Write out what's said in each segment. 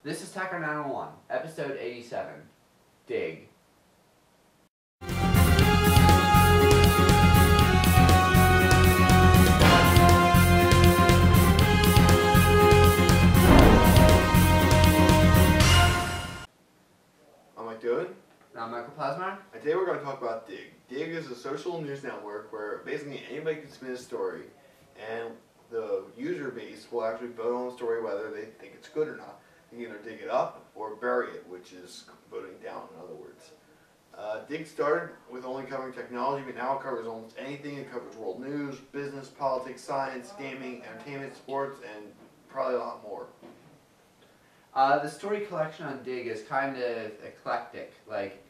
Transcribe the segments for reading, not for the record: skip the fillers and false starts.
This is Tecker 901, episode 87, Digg. I'm Mike Gdovin. And I'm Michael Plasmeier. And today we're going to talk about Digg. Digg is a social news network where basically anybody can submit a story and the user base will actually vote on the story whether they think it's good or not. They can either dig it up or bury it, which is voting down, in other words. Digg started with only covering technology, but now it covers almost anything. It covers world news, business, politics, science, gaming, entertainment, sports, and probably a lot more. The story collection on Digg is kind of eclectic. Like,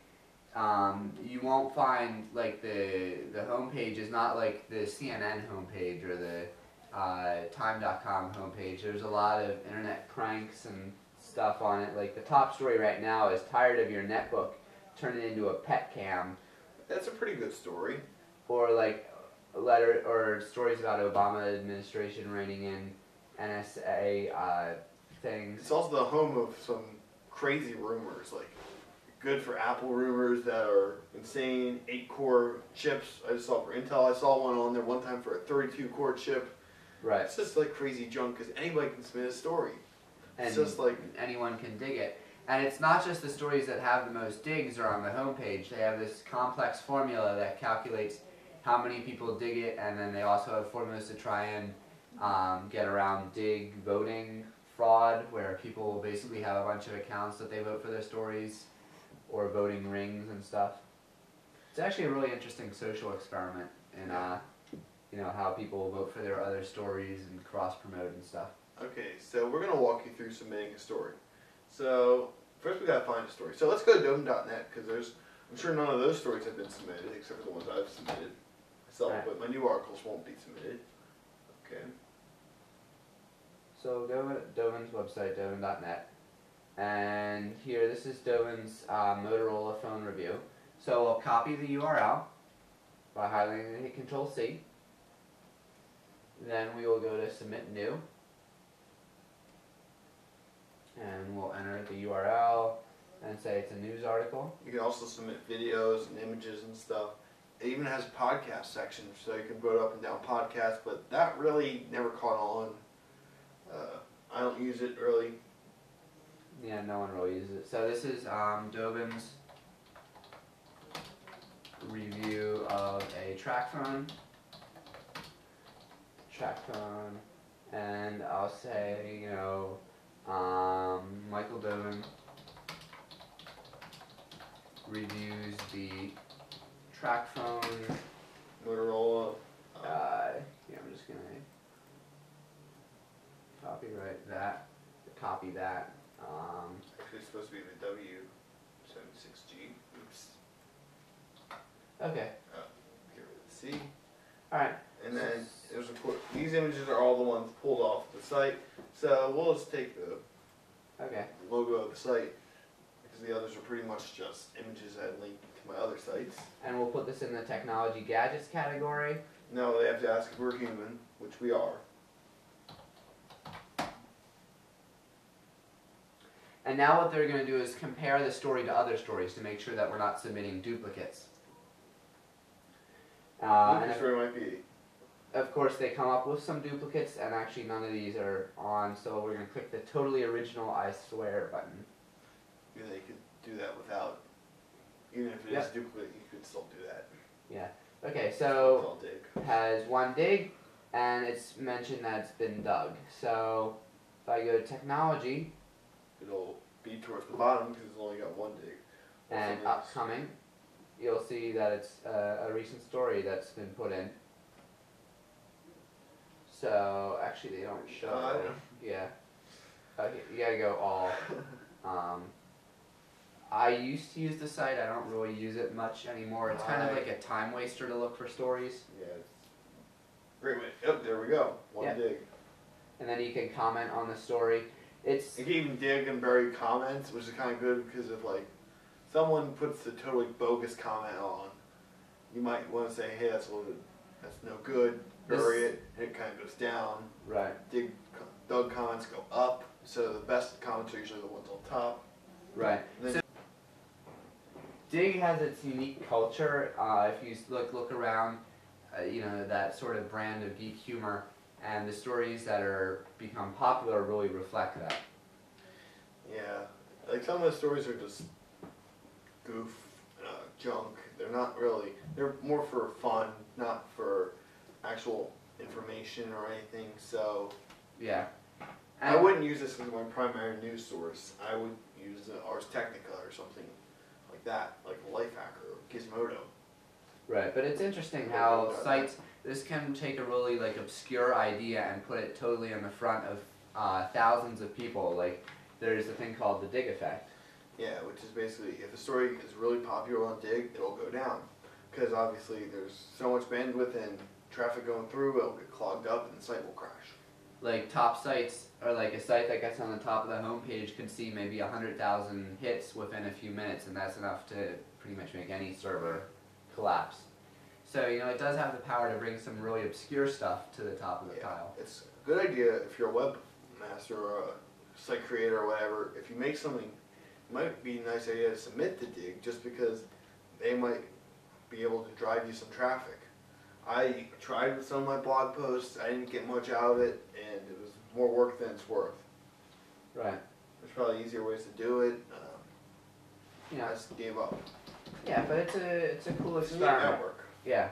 you won't find, like, the homepage is not like the CNN homepage or the Time.com homepage. There's a lot of internet pranks and stuff on it. Like, the top story right now is "Tired of your netbook, turn it into a pet cam." That's a pretty good story. Or like a letter or stories about Obama administration reining in NSA things. It's also the home of some crazy rumors, like good for Apple rumors that are insane. 8-core chips I just saw for Intel. I saw one on there one time for a 32-core chip. Right. It's just like crazy junk because anybody can submit a story. And it's just like anyone can dig it. And it's not just the stories that have the most digs are on the homepage. They have this complex formula that calculates how many people dig it, and then they also have formulas to try and get around Digg voting fraud, where people will basically have a bunch of accounts that they vote for their stories, or voting rings and stuff. It's actually a really interesting social experiment in how people vote for their other stories and cross-promote and stuff. Okay, so we're going to walk you through submitting a story. So first we got to find a story. So let's go to Dovin.net because I'm sure none of those stories have been submitted except for the ones I've submitted myself, right. But my new articles won't be submitted. Okay. So go to Dovin's website, Dovin.net, and here this is Dovin's Motorola phone review. So we'll copy the URL by highlighting and hit Control-C. Then we will go to Submit New. And we'll enter the URL and say it's a news article. You can also submit videos and images and stuff. It even has a podcast section, so you can vote up and down podcasts, but that really never caught on. I don't use it really. Yeah, no one really uses it. So this is Dovin's review of a track phone. And I'll say, Michael Gdovin reviews the track phone. Motorola. I'm just gonna copy that. Actually, it's supposed to be the W76G. Oops. Okay. Here with the C. All right. And then there's these images are all the ones pulled off the site. So we'll just take the logo of the site because the others are pretty much just images that link to my other sites. And we'll put this in the technology gadgets category. No, they have to ask if we're human, which we are. And now what they're going to do is compare the story to other stories to make sure that we're not submitting duplicates. And the story might be. Of course, they come up with some duplicates, and actually none of these are on, so we're going to click the totally original I swear button. Yeah, they could do that without, even if it is duplicate, you could still do that. Yeah. Okay, so it has one dig, and it's mentioned that it's been dug. So if I go to technology, it'll be towards the bottom because it's only got one dig. And upcoming, you'll see that it's a recent story that's been put in. So actually, they don't show. Yeah. Okay, you gotta go all. I used to use the site. I don't really use it much anymore. It's kind of like a time waster to look for stories. Yeah. Great way. Yep. There we go. One dig. And then you can comment on the story. You can even dig and bury comments, which is kind of good because if like someone puts a totally bogus comment on, you might want to say, hey, that's no good. Bury it, and it kind of goes down. Right. Dug comments go up. So the best comments are usually the ones on top. Right. So Digg has its unique culture. If you look around, that sort of brand of geek humor, and the stories that are become popular really reflect that. Yeah, like some of the stories are just goof, junk. They're not really. They're more for fun, not for actual information or anything. So Yeah. I wouldn't use this as my primary news source. I would use Ars Technica or something like that, like Lifehacker or Gizmodo. Right, but it's interesting how sites, this can take a really obscure idea and put it totally in the front of thousands of people. Like there's a thing called the Digg effect. Yeah, which is basically if a story is really popular on Digg, it'll go down. Because obviously there's so much bandwidth and traffic going through, it'll get clogged up and the site will crash. Like top sites, or like a site that gets on the top of the homepage can see maybe 100,000 hits within a few minutes, and that's enough to pretty much make any server collapse. So, it does have the power to bring some really obscure stuff to the top of the pile. It's a good idea if you're a webmaster or a site creator or whatever. If you make something, it might be a nice idea to submit to Digg just because they might be able to drive you some traffic. I tried with some of my blog posts. I didn't get much out of it, and it was more work than it's worth. Right. There's probably easier ways to do it. Yeah. I just gave up. Yeah, but it's a cool It's a neat experiment. network. Yeah.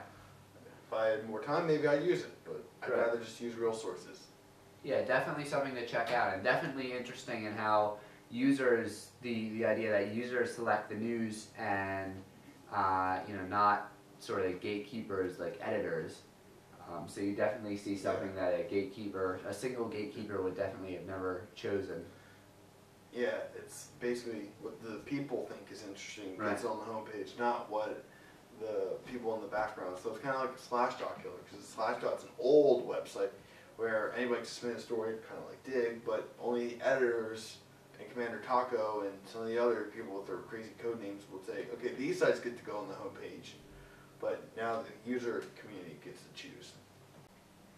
If I had more time, maybe I'd use it, but I'd Right. rather just use real sources. Yeah, definitely something to check out, and definitely interesting in how users, the idea that users select the news and not sort of gatekeepers like editors. So you definitely see something that a single gatekeeper would definitely have never chosen. Yeah, it's basically what the people think is interesting Right. that's on the homepage, not what the people in the background. So it's kind of like a Slashdot killer, because Slashdot's an old website where anybody can submit a story, kind of like Digg, but only editors and Commander Taco and some of the other people with their crazy code names will say, okay, these sites get to go on the homepage, but now the user community gets to choose.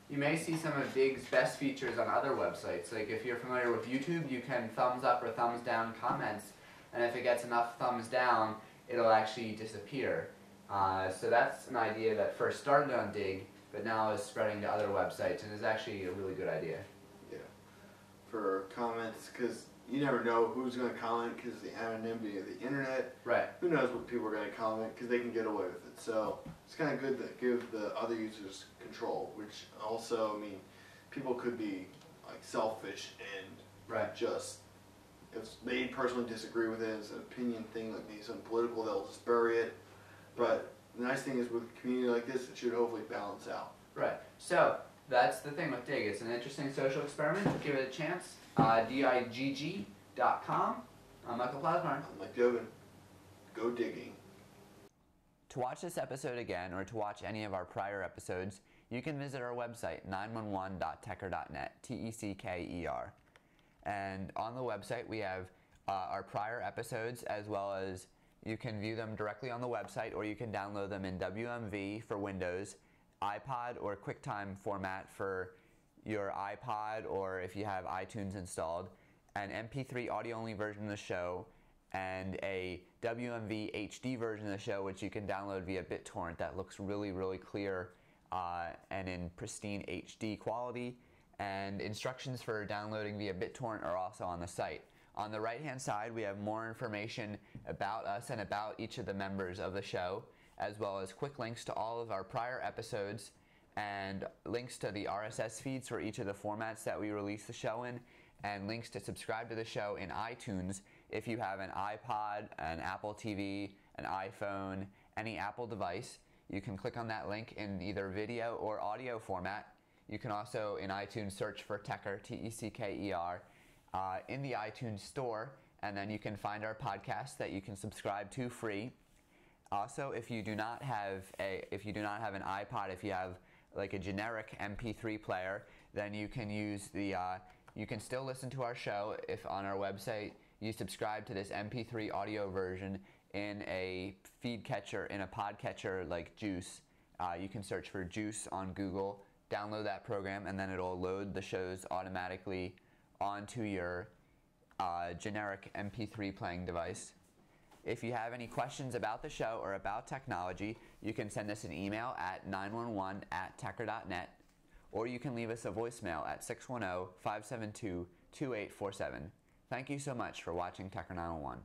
You may see some of Digg's best features on other websites. Like if you're familiar with YouTube, you can thumbs up or thumbs down comments, and if it gets enough thumbs down, it'll actually disappear. So that's an idea that first started on Digg, but now is spreading to other websites, and is actually a really good idea. Yeah, for comments, because you never know who's going to comment because of the anonymity of the internet. Right. Who knows what people are going to comment because they can get away with it. So it's kind of good to give the other users control, which also, people could be like selfish and Right. just, if they personally disagree with it, it's an opinion thing, like maybe something political, they'll just bury it. But the nice thing is with a community like this, it should hopefully balance out. Right. So that's the thing with Digg. It's an interesting social experiment. Give it a chance. Digg.com. I'm Michael Plasmeier. I'm like, Gdovin, go digging. To watch this episode again or to watch any of our prior episodes, you can visit our website, 911.tecker.net, T-E-C-K-E-R. And on the website we have our prior episodes, as well as you can view them directly on the website, or you can download them in WMV for Windows, iPod or QuickTime format for your iPod, or if you have iTunes installed, an MP3 audio-only version of the show, and a WMV HD version of the show, which you can download via BitTorrent that looks really, really clear and in pristine HD quality. And instructions for downloading via BitTorrent are also on the site. On the right-hand side, we have more information about us and about each of the members of the show, as well as quick links to all of our prior episodes and links to the RSS feeds for each of the formats that we release the show in, and links to subscribe to the show in iTunes if you have an iPod, an Apple TV, an iPhone, any Apple device. You can click on that link in either video or audio format. You can also, in iTunes, search for Tecker, T-E-C-K-E-R, in the iTunes store, and then you can find our podcast that you can subscribe to free. Also, if you do not have an iPod, if you have like a generic MP3 player, then you can use you can still listen to our show if on our website you subscribe to this MP3 audio version in a feed catcher, in a podcatcher like Juice. You can search for Juice on Google, download that program, and then it'll load the shows automatically onto your generic MP3 playing device. If you have any questions about the show or about technology, you can send us an email at 911@tecker.net, or you can leave us a voicemail at 610-572-2847. Thank you so much for watching Tecker 901.